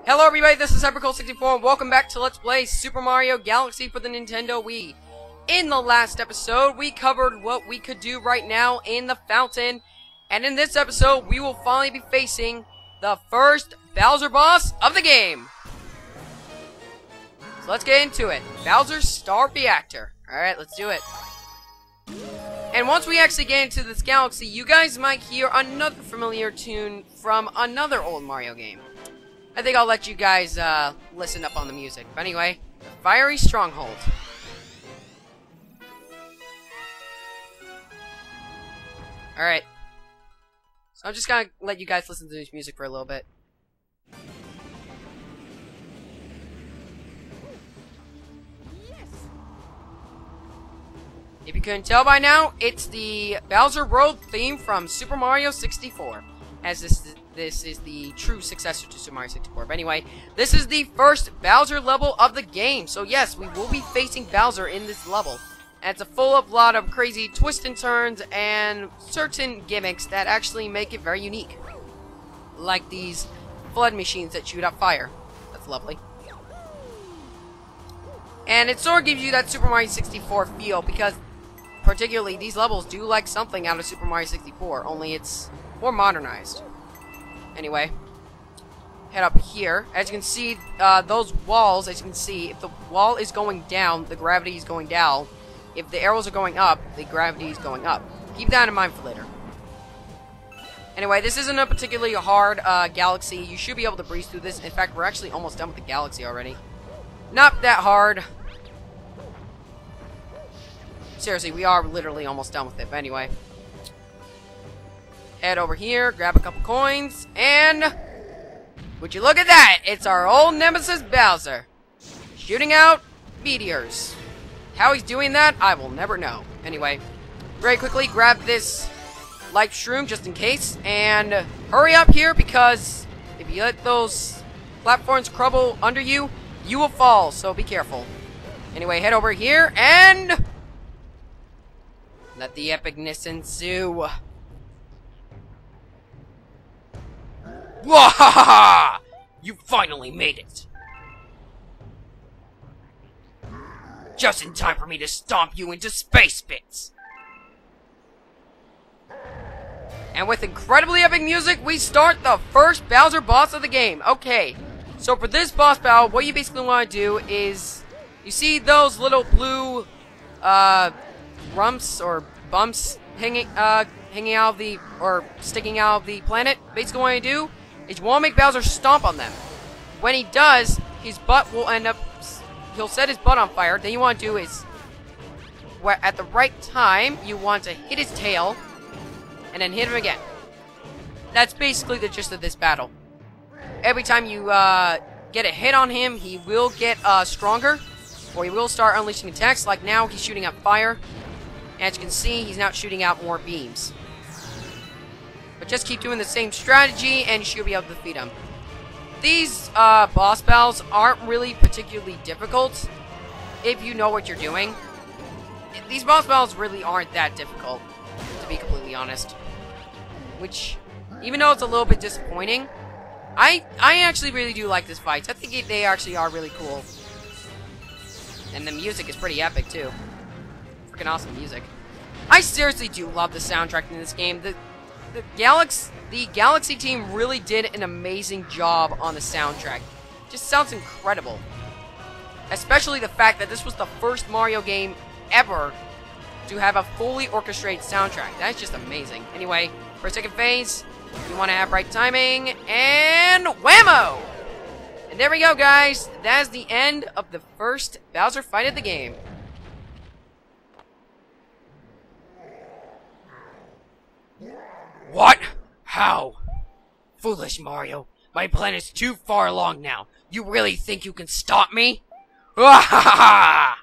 Hello everybody, this is Hypercold64 and welcome back to Let's Play Super Mario Galaxy for the Nintendo Wii. In the last episode, we covered what we could do right now in the fountain, and in this episode, we will finally be facing the first Bowser boss of the game. So let's get into it. Bowser's Star Reactor. Alright, let's do it. And once we actually get into this galaxy, you guys might hear another familiar tune from another old Mario game. I think I'll let you guys listen up on the music. But anyway, Fiery Stronghold. Alright. So I'm just gonna let you guys listen to this music for a little bit. If you couldn't tell by now, it's the Bowser World theme from Super Mario 64. As this is the true successor to Super Mario 64. But anyway, this is the first Bowser level of the game. So yes, we will be facing Bowser in this level. And it's full of a lot of crazy twists and turns and certain gimmicks that actually make it very unique. Like these flood machines that shoot up fire. That's lovely. And it sort of gives you that Super Mario 64 feel because particularly these levels do like something out of Super Mario 64, only it's more modernized. Anyway, head up here. As you can see, those walls, as you can see, if the wall is going down, the gravity is going down. If the arrows are going up, the gravity is going up. Keep that in mind for later. Anyway, this isn't a particularly hard galaxy. You should be able to breeze through this. In fact, we're actually almost done with the galaxy already. Not that hard. Seriously, we are literally almost done with it. But anyway. Head over here, grab a couple coins, and would you look at that? It's our old nemesis Bowser. Shooting out meteors. How he's doing that, I will never know. Anyway, very quickly grab this life shroom just in case, and hurry up here because if you let those platforms crumble under you, you will fall, so be careful. Anyway, head over here, and let the epicness ensue. Wahaha! You finally made it! Just in time for me to stomp you into space bits! And with incredibly epic music, we start the first Bowser boss of the game. Okay, so for this boss battle, what you basically want to do is, you see those little blue, rumps or bumps hanging out of the, or sticking out of the planet? Basically what you do is you want to make Bowser stomp on them. When he does, his butt will end up, he'll set his butt on fire. Then you want to do is, at the right time, you want to hit his tail, and then hit him again. That's basically the gist of this battle. Every time you get a hit on him, he will get stronger, or he will start unleashing attacks. Like now, he's shooting out fire. As you can see, he's now shooting out more beams. But just keep doing the same strategy, and you should be able to defeat him. These boss battles aren't really particularly difficult if you know what you're doing. These boss battles really aren't that difficult, to be completely honest. Which, even though it's a little bit disappointing, I actually really do like this fight. I think they actually are really cool. And the music is pretty epic, too. Freaking awesome music. I seriously do love the soundtrack in this game. The Galaxy team really did an amazing job on the soundtrack. Just sounds incredible. Especially the fact that this was the first Mario game ever to have a fully orchestrated soundtrack. That's just amazing. Anyway, for second phase, you want to have right timing, and whammo! And there we go, guys. That is the end of the first Bowser fight of the game. What? How? Foolish Mario. My plan is too far along now. You really think you can stop me? Oh,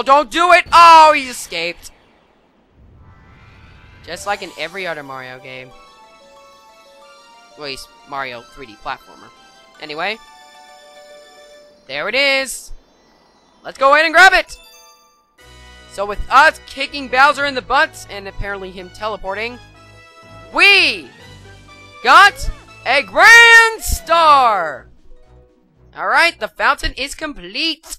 don't do it! Oh, he escaped. Just like in every other Mario game. Well, he's Mario 3D platformer. Anyway. There it is. Let's go ahead and grab it! So with us kicking Bowser in the butts, and apparently him teleporting, we got a grand star! Alright, the fountain is complete!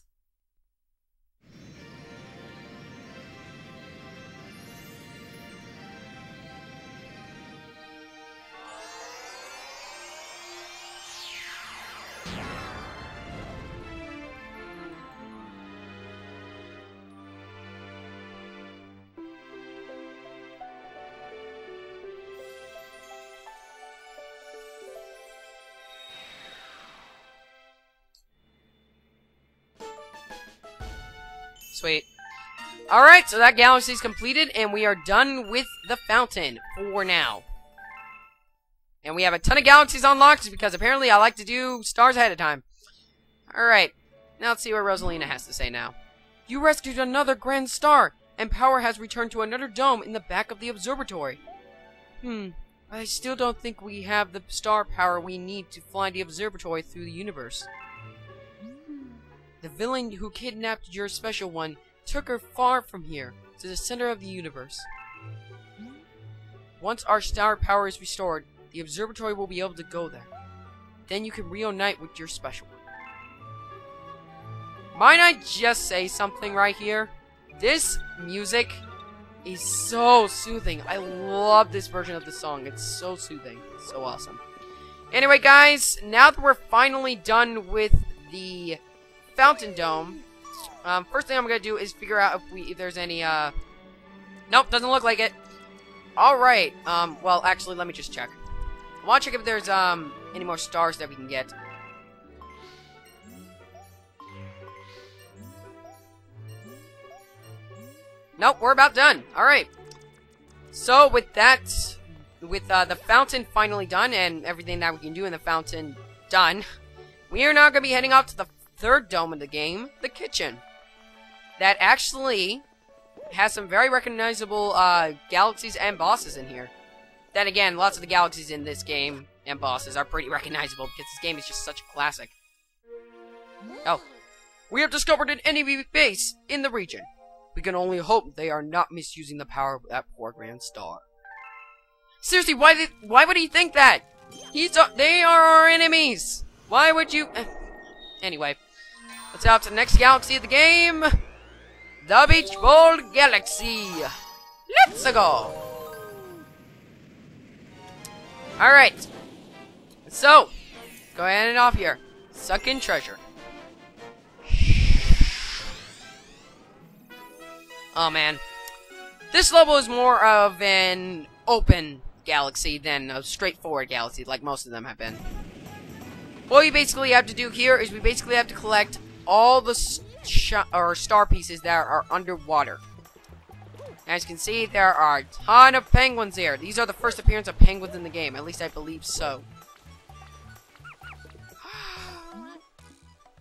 Sweet. Alright, so that galaxy's completed, and we are done with the fountain for now. And we have a ton of galaxies unlocked, because apparently I like to do stars ahead of time. Alright, now let's see what Rosalina has to say now. You rescued another grand star, and power has returned to another dome in the back of the observatory. I still don't think we have the star power we need to fly the observatory through the universe. The villain who kidnapped your special one took her far from here, to the center of the universe. Once our star power is restored, the observatory will be able to go there. Then you can reunite with your special one. Might I just say something right here? This music is so soothing. I love this version of the song. It's so soothing. It's so awesome. Anyway, guys, now that we're finally done with the Fountain Dome, first thing I'm gonna do is figure out if there's any, nope, doesn't look like it. Alright, well, actually, let me just check. I wanna check if there's, any more stars that we can get. Nope, we're about done. Alright. So, with that, with, the fountain finally done, and everything that we can do in the fountain done, we are now gonna be heading off to the third dome of the game, the kitchen. That actually has some very recognizable galaxies and bosses in here. Then again, lots of the galaxies in this game and bosses are pretty recognizable because this game is just such a classic. Oh, we have discovered an enemy base in the region. We can only hope they are not misusing the power of that poor grand star. Seriously, why would he think that? They are our enemies. Why would you? Anyway, let's head up to the next galaxy of the game. The Beach Ball Galaxy. Let's go. Alright. So, go ahead and off here. Suck in treasure. Oh man. This level is more of an open galaxy than a straightforward galaxy, like most of them have been. What we basically have to do here is we basically have to collect all the star pieces that are underwater. As you can see, there are a ton of penguins here. These are the first appearance of penguins in the game. At least I believe so.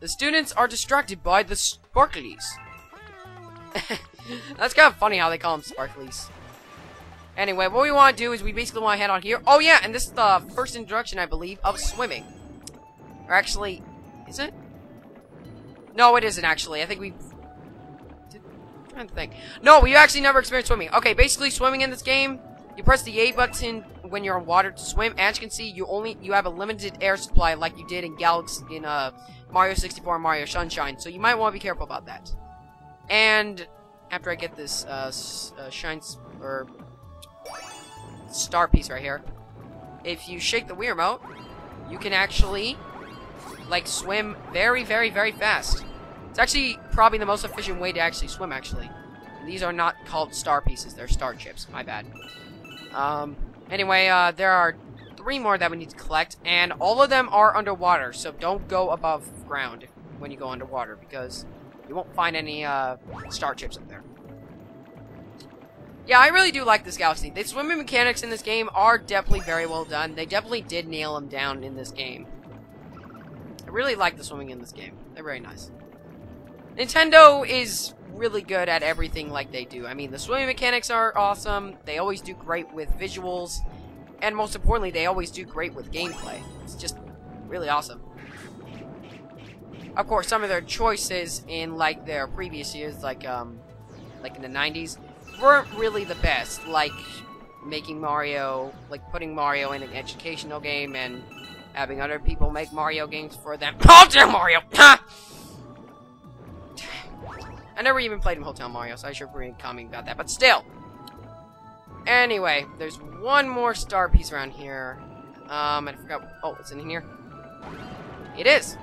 The students are distracted by the sparklies. That's kind of funny how they call them sparklies. Anyway, what we want to do is we basically want to head on here. Oh yeah, and this is the first introduction, I believe, of swimming. Or actually, is it? No, it isn't actually. I think I'm trying to think. No, we actually never experienced swimming. Okay, basically swimming in this game, you press the A button when you're on water to swim. As you can see, you have a limited air supply like you did in Mario 64 and Mario Sunshine. So you might want to be careful about that. And after I get this star piece right here, if you shake the Wii remote, you can actually like swim very, very, very fast. It's actually probably the most efficient way to actually swim, actually. And these are not called star pieces, they're star chips. My bad. Anyway, there are 3 more that we need to collect, and all of them are underwater, so don't go above ground when you go underwater, because you won't find any star chips up there. Yeah, I really do like this galaxy. The swimming mechanics in this game are definitely very well done. They definitely did nail them down in this game. I really like the swimming in this game. They're very nice. Nintendo is really good at everything like they do. I mean, the swimming mechanics are awesome. They always do great with visuals. And most importantly, they always do great with gameplay. It's just really awesome. Of course, some of their choices in, like, their previous years, like in the 90s, weren't really the best. Like, making Mario, like, putting Mario in an educational game and having other people make Mario games for them. Hotel Mario! I never even played Hotel Mario, so I should be commenting about that, but still. Anyway, there's one more star piece around here. I forgot. Oh, it's in here. It is.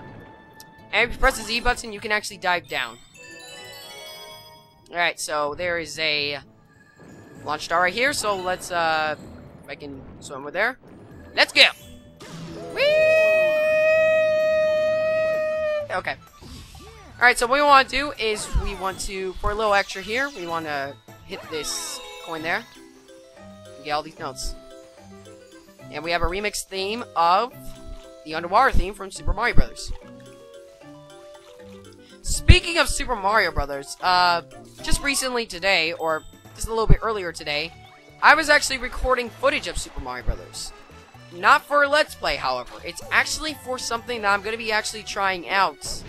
And if you press the Z button, you can actually dive down. Alright, so there is a launch star right here, so let's, if I can swim over there. Let's go! Whee! Okay. Alright, so what we want to do is we want to, for a little extra here, we want to hit this coin there. And get all these notes. And we have a remix theme of the underwater theme from Super Mario Brothers. Speaking of Super Mario Brothers, just recently today, or just a little bit earlier today, I was actually recording footage of Super Mario Brothers. Not for a Let's Play, however. It's actually for something that I'm going to be actually trying out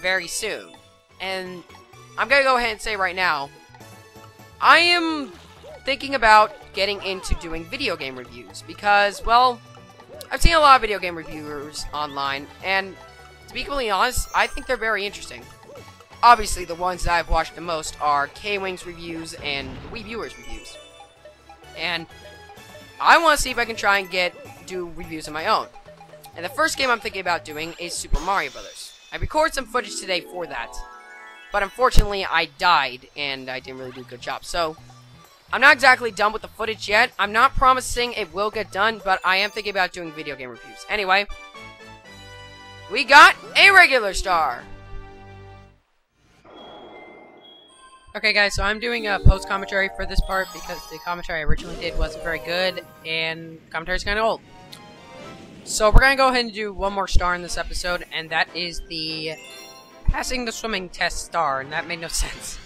very soon. And I'm going to go ahead and say right now, I am thinking about getting into doing video game reviews. Because, well, I've seen a lot of video game reviewers online, and to be completely honest, I think they're very interesting. Obviously, the ones that I've watched the most are K-Wing's reviews and Wii Viewers reviews. And I want to see if I can try and do reviews of my own. And the first game I'm thinking about doing is Super Mario Brothers. I recorded some footage today for that, but unfortunately I died, and I didn't really do a good job. So, I'm not exactly done with the footage yet. I'm not promising it will get done, but I am thinking about doing video game reviews. Anyway, we got a regular star. Okay guys, so I'm doing a post-commentary for this part because the commentary I originally did wasn't very good, and the commentary's kind of old. So we're going to go ahead and do one more star in this episode, and that is the passing the swimming test star, and that made no sense.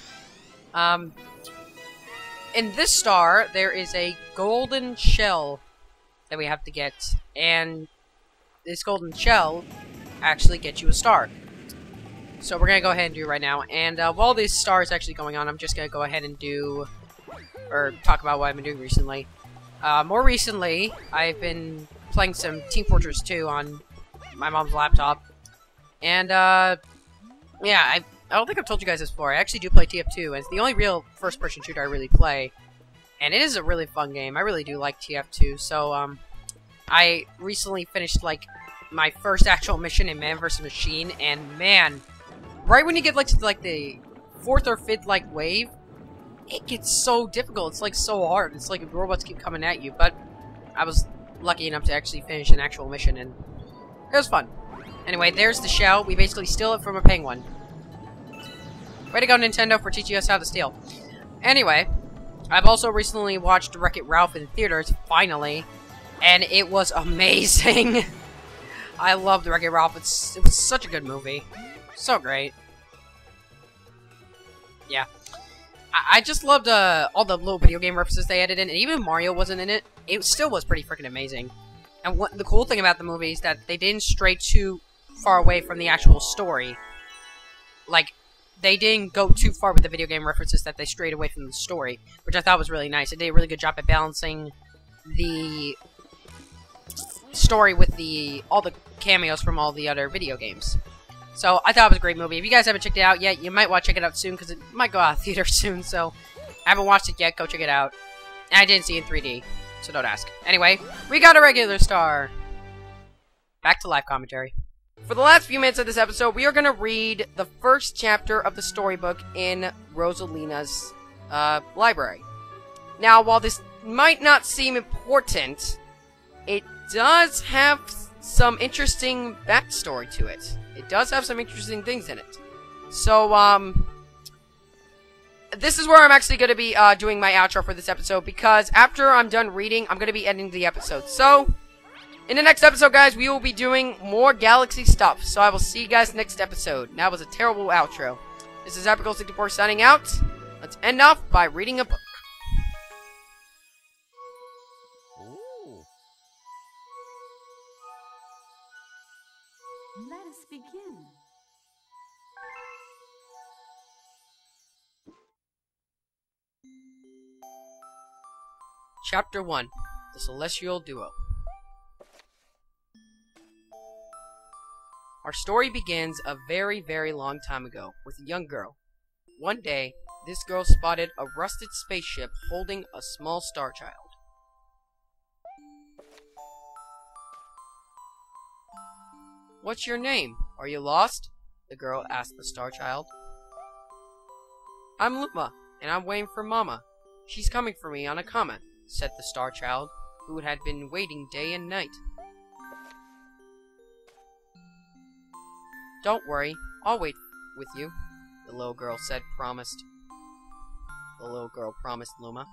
In this star, there is a golden shell that we have to get, and this golden shell actually gets you a star. So we're going to go ahead and do it right now, and while this star is actually going on, I'm just going to go ahead and talk about what I've been doing recently. More recently, I've been playing some Team Fortress 2 on my mom's laptop, and yeah, I don't think I've told you guys this before. I actually do play TF2, and it's the only real first-person shooter I really play, and it is a really fun game. I really do like TF2, so I recently finished, like, my first actual mission in Man vs. Machine, and man, right when you get, like, to, like, the 4th or 5th, like, wave, it gets so difficult. It's, like, so hard. It's like the robots keep coming at you, but I was lucky enough to actually finish an actual mission, and it was fun. Anyway, there's the shell. We basically steal it from a penguin. Way to go, Nintendo, for teaching us how to steal. Anyway, I've also recently watched Wreck-It Ralph in theaters, finally, and it was amazing. I loved Wreck-It Ralph. It was such a good movie. So great. Yeah. I just loved all the little video game references they added in, and even Mario wasn't in it. It still was pretty freaking amazing. And the cool thing about the movie is that they didn't stray too far away from the actual story. Like, they didn't go too far with the video game references, that they strayed away from the story, which I thought was really nice. It did a really good job at balancing the story with all the cameos from all the other video games. So, I thought it was a great movie. If you guys haven't checked it out yet, you might want to check it out soon, because it might go out of theater soon, so I haven't watched it yet, go check it out. And I didn't see it in 3D, so don't ask. Anyway, we got a regular star. Back to live commentary. For the last few minutes of this episode, we are going to read the first chapter of the storybook in Rosalina's library. Now, while this might not seem important, it does have some interesting backstory to it. It does have some interesting things in it. So, this is where I'm actually going to be doing my outro for this episode, because after I'm done reading, I'm going to be ending the episode. So, in the next episode, guys, we will be doing more Galaxy stuff. So I will see you guys next episode. That was a terrible outro. This is Epical64 signing out. Let's end off by reading a book. Ooh. Let us begin. Chapter 1. The Celestial Duo. Our story begins a very, very long time ago with a young girl. One day, this girl spotted a rusted spaceship holding a small star child. "What's your name? Are you lost?" the girl asked the star child. "I'm Luma, and I'm waiting for Mama. She's coming for me on a comet," said the star child, who had been waiting day and night. "Don't worry, I'll wait with you," the little girl promised Luma.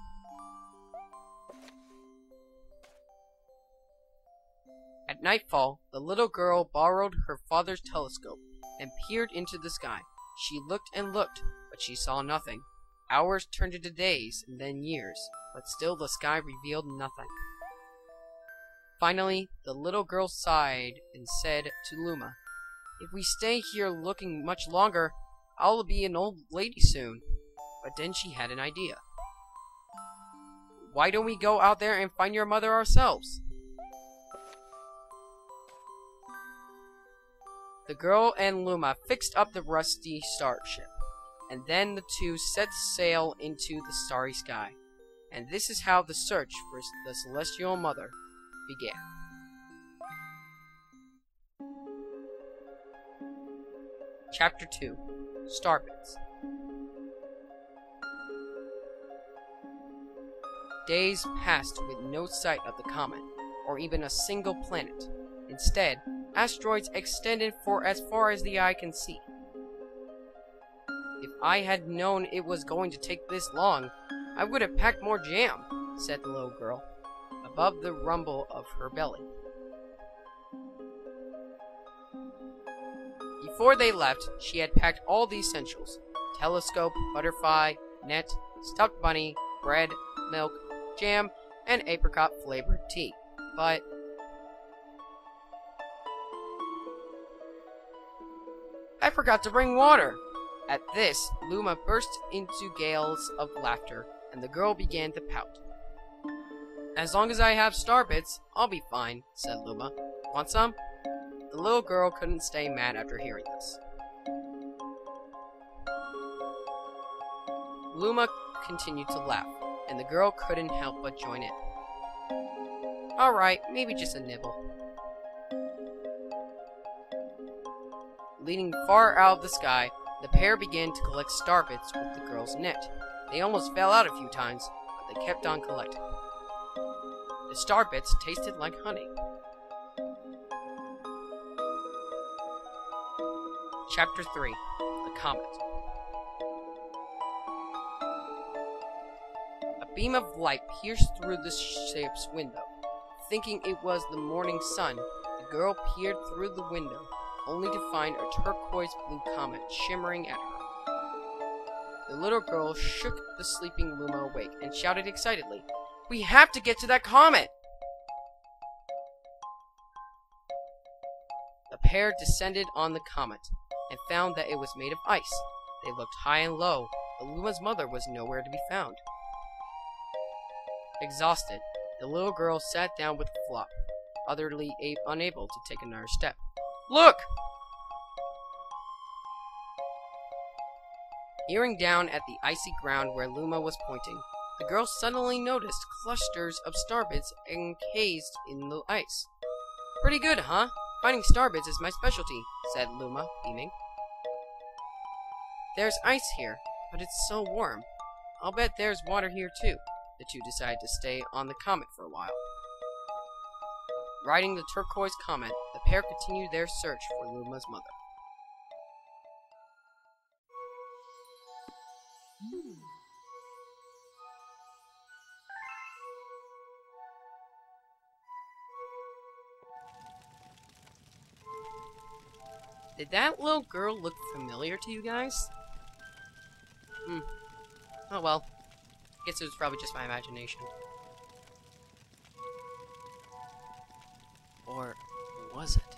At nightfall, the little girl borrowed her father's telescope and peered into the sky. She looked and looked, but she saw nothing. Hours turned into days and then years, but still the sky revealed nothing. Finally, the little girl sighed and said to Luma, "If we stay here looking much longer, I'll be an old lady soon." But then she had an idea. "Why don't we go out there and find your mother ourselves?" The girl and Luma fixed up the rusty starship, and then the two set sail into the starry sky. And this is how the search for the celestial mother began. Chapter 2: Starbits. Days passed with no sight of the comet, or even a single planet. Instead, asteroids extended for as far as the eye can see. "If I had known it was going to take this long, I would have packed more jam," said the little girl, above the rumble of her belly. Before they left, she had packed all the essentials: telescope, butterfly, net, stuffed bunny, bread, milk, jam, and apricot-flavored tea. But I forgot to bring water! At this, Luma burst into gales of laughter, and the girl began to pout. "As long as I have starbits, I'll be fine," said Luma. "Want some?" The little girl couldn't stay mad after hearing this. Luma continued to laugh, and the girl couldn't help but join in. "Alright, maybe just a nibble." Leaning far out of the sky, the pair began to collect starbits with the girl's net. They almost fell out a few times, but they kept on collecting. The starbits tasted like honey. Chapter 3: The Comet. A beam of light pierced through the ship's window. Thinking it was the morning sun, the girl peered through the window, only to find a turquoise blue comet shimmering at her. The little girl shook the sleeping Luma awake and shouted excitedly, "We have to get to that comet!" The pair descended on the comet and found that it was made of ice. They looked high and low, but Luma's mother was nowhere to be found. Exhausted, the little girl sat down with a flop, utterly unable to take another step. "Look!" Peering down at the icy ground where Luma was pointing, the girl suddenly noticed clusters of starbits encased in the ice. "Pretty good, huh? Finding starbits is my specialty," said Luma, beaming. "There's ice here, but it's so warm. I'll bet there's water here too." The two decided to stay on the comet for a while. Riding the turquoise comet, the pair continued their search for Luma's mother. Did that little girl look familiar to you guys? Oh well. Guess it was probably just my imagination. Or was it?